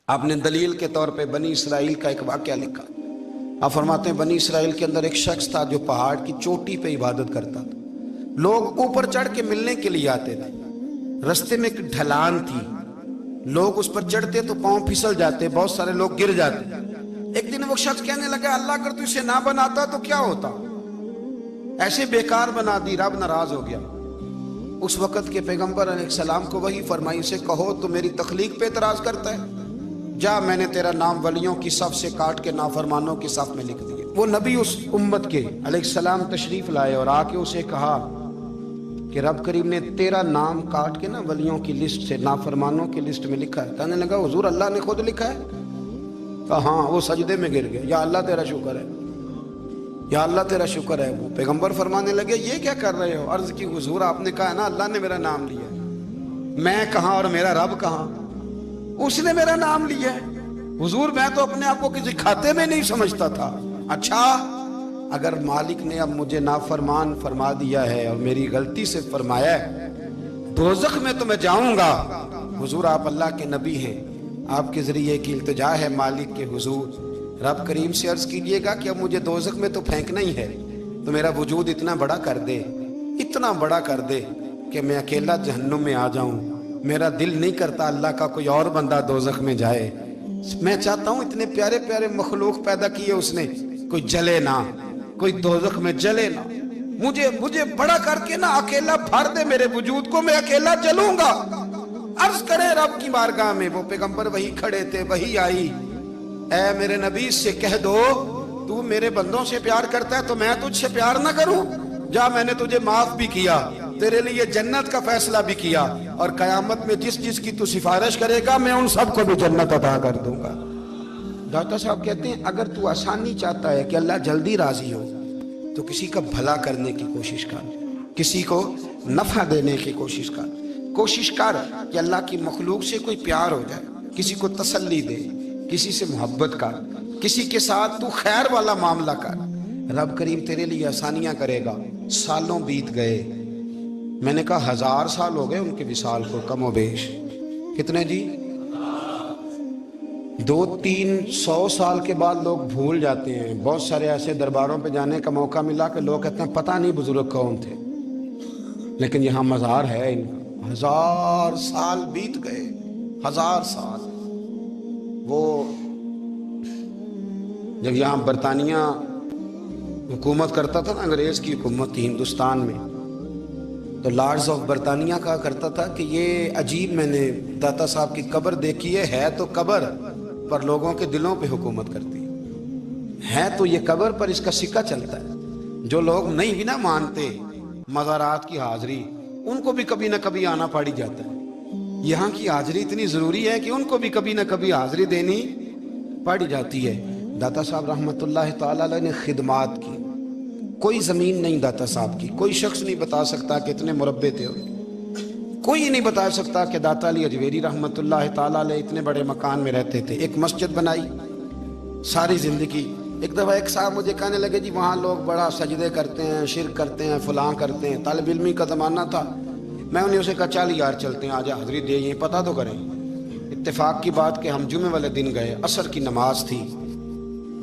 آپ نے دلیل کے طور پہ بنی اسرائیل کا ایک واقعہ لکھا۔ آپ فرماتے ہیں بنی اسرائیل کے اندر ایک شخص تھا جو پہاڑ کی چوٹی پہ عبادت کرتا تھا۔ لوگ اوپر چڑھ کے ملنے کے لیے آتے تھے۔ رستے میں ایک ڈھلان تھی، لوگ اس پر چڑھتے تو پاؤں پھسل جاتے، بہت سارے لوگ گر جاتے۔ ایک دن وہ شخص کہنے لگا اللہ اگر تو اسے نہ بناتا تو کیا ہوتا، ایسے بیکار بنا دی، رب ناراض ہو گیا۔ اس وقت کے پیغمبر علیہ السلام کو وحی فرمائی اسے کہو تو میری تخلیق پہ اعتراض کرتا ہے، جا میں نے تیرا نام ولیوں کی صف سے کاٹ کے نافرمانوں کی صف میں لکھ دیا۔ وہ نبی اس امت کے علیہ السلام تشریف لائے اور آ کے اسے کہا کہ رب کریم نے تیرا نام کاٹ کے نا ولیوں کی لسٹ سے نافرمانوں کی لسٹ میں لکھا ہے۔ کہنے لگا حضور اللہ نے خود لکھا ہے؟ کہا ہاں۔ وہ سجدے میں گر گئے، یا اللہ تیرا شکر ہے، یا اللہ تیرا شکر ہے۔ وہ پیغمبر فرمانے لگے یہ کیا کر رہے ہو؟ عرض کی حضور آپ نے کہا ہے نا اللہ نے میرا نام لیا ہے، میں کہاں اور میرا رب کہاں؟ اس نے میرا نام لیا ہے حضور، میں تو اپنے آپ کو کسی کھاتے میں نہیں سمجھتا تھا۔ اچھا اگر مالک نے اب مجھے نافرمان فرما دیا ہے اور میری غلطی سے فرمایا ہے دوزخ میں تو میں جاؤں گا۔ حضور آپ اللہ کے نبی ہیں، آپ کے ذریعے کی التجا ہے مالک کے حضور، رب کریم سے عرض کیجئے گا کہ اب مجھے دوزخ میں تو پھینکنا ہی ہے، تو میرا وجود اتنا بڑا کر دے، اتنا بڑا کر دے کہ میں اکیلا جہنم میں آ جاؤں۔ میرا دل نہیں کرتا اللہ کا کوئی اور بندہ دوزخ میں جائے، میں چاہتا ہوں اتنے پیارے پیارے مخلوق پیدا کیے اس نے، کوئی جلے نہ، کوئی دوزخ میں جلے نہ، مجھے بڑا کر کے نا اکیلا بھر دے میرے وجود کو، میں اکیلا جلوں گا۔ عرض کرے رب کی بارگاہ میں، وہ پیغمبر وہی کھڑے تھے، وہی آئی، اے میرے نبی سے کہہ دو تو میرے بندوں سے پیار کرتا ہے تو میں تجھ سے پیار نہ کروں؟ جا میں نے تجھے معاف بھی کیا، تیرے لیے جنت کا فیصلہ بھی کیا، اور قیامت میں جس جس کی تو سفارش کرے گا میں ان سب کو بھی جنت عطا کر دوں گا۔ ڈاکٹر صاحب کہتے ہیں اگر تو آسانی چاہتا ہے کہ اللہ جلدی راضی ہو تو کسی کا بھلا کرنے کی کوشش کر، کسی کو نفع دینے کی کوشش کر کہ اللہ کی مخلوق سے کوئی پیار ہو جائے، کسی کو تسلی دے، کسی سے محبت کر، کسی کے ساتھ تو خیر والا معاملہ کر، رب کریم تیرے لیے آسانیاں کرے گا۔ سالوں بیت گئے، میں نے کہا 1000 سال ہو گئے ان کے وصال کو کم و بیش، کتنے جی؟ 200-300 سال کے بعد لوگ بھول جاتے ہیں۔ بہت سارے ایسے درباروں پہ جانے کا موقع ملا کہ لوگ کہتے ہیں پتہ نہیں بزرگ کون تھے، لیکن یہاں مزار ہے ان کا۔ 1000 سال بیت گئے، 1000 سال۔ وہ جب یہاں برطانیہ حکومت کرتا تھا نا، انگریز کی حکومت تھی ہندوستان میں، تو لارڈز آف برطانیہ کہا کرتا تھا کہ یہ عجیب، میں نے داتا صاحب کی قبر دیکھی ہے تو قبر پر لوگوں کے دلوں پہ حکومت کرتی ہے تو یہ قبر پر اس کا سکہ چلتا ہے۔ جو لوگ نہیں بھی نہ مانتے مزارات کی حاضری، ان کو بھی کبھی نہ کبھی آنا پڑ ہی جاتا ہے۔ یہاں کی حاضری اتنی ضروری ہے کہ ان کو بھی کبھی نہ کبھی حاضری دینی پڑ جاتی ہے۔ داتا صاحب رحمۃ اللہ تعالی علیہ نے خدمات کی، کوئی زمین نہیں داتا صاحب کی، کوئی شخص نہیں بتا سکتا کہ اتنے مربع تھے، کوئی نہیں بتا سکتا کہ داتا علی اجویری رحمۃ اللہ تعالیٰ علیہ اتنے بڑے مکان میں رہتے تھے۔ ایک مسجد بنائی ساری زندگی۔ ایک دفعہ ایک صاحب مجھے کہنے لگے جی وہاں لوگ بڑا سجدے کرتے ہیں، شرک کرتے ہیں، فلاں کرتے ہیں، طالب علمی کا زمانہ تھا۔ میں انہیں اسے کہا چل یار چلتے ہیں، آجا حاضری دے، یہ پتہ تو کریں۔ اتفاق کی بات کہ ہم جمعے والے دن گئے، عصر کی نماز تھی،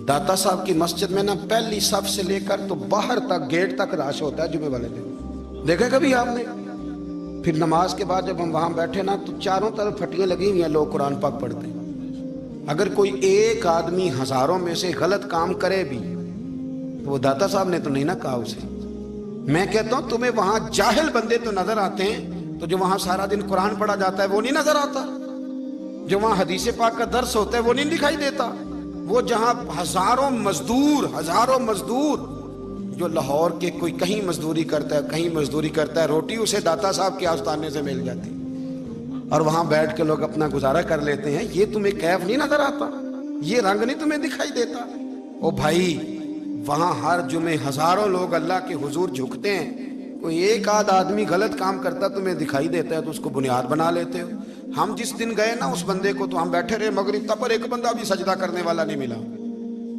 داتا صاحب کی مسجد میں نا پہلی صف سے لے کر تو باہر تک گیٹ تک رش ہوتا ہے جمعے والے دن، دیکھا کبھی آپ نے؟ پھر نماز کے بعد جب ہم وہاں بیٹھے نا تو چاروں طرف پھٹیاں لگی ہوئی ہیں، لوگ قرآن پاک پڑھتے ہیں۔ اگر کوئی ایک آدمی ہزاروں میں سے غلط کام کرے بھی تو وہ داتا صاحب نے تو نہیں نہ کہا اسے۔ میں کہتا ہوں تمہیں وہاں جاہل بندے تو نظر آتے ہیں، تو جو وہاں سارا دن قرآن پڑھا جاتا ہے وہ نہیں نظر آتا، جو وہاں حدیث پاک کا درس ہوتا ہے وہ نہیں دکھائی دیتا، وہ جہاں ہزاروں مزدور جو لاہور کے کوئی کہیں مزدوری کرتا ہے، کہیں مزدوری کرتا ہے، روٹی اسے داتا صاحب کے آستانے سے مل جاتی، اور وہاں بیٹھ کے لوگ اپنا گزارا کر لیتے ہیں۔ یہ تمہیں کیف نہیں نظر آتا، یہ رنگ نہیں تمہیں دکھائی دیتا؟ او بھائی وہاں ہر جمعے ہزاروں لوگ اللہ کے حضور جھکتے ہیں، کوئی ایک آدھ آدمی غلط کام کرتا تمہیں دکھائی دیتا ہے تو اس کو بنیاد بنا لیتے ہو۔ ہم جس دن گئے نا اس بندے کو تو ہم بیٹھے رہے مغرب تک، پر ایک بندہ بھی سجدہ کرنے والا نہیں ملا۔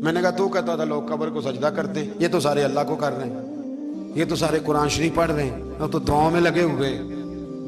میں نے کہا تو کہتا تھا لوگ قبر کو سجدہ کرتے ہیں، یہ تو سارے اللہ کو کر رہے ہیں، یہ تو سارے قرآن شریف پڑھ رہے ہیں، اور تو دعاؤں میں لگے ہوئے۔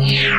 Yeah.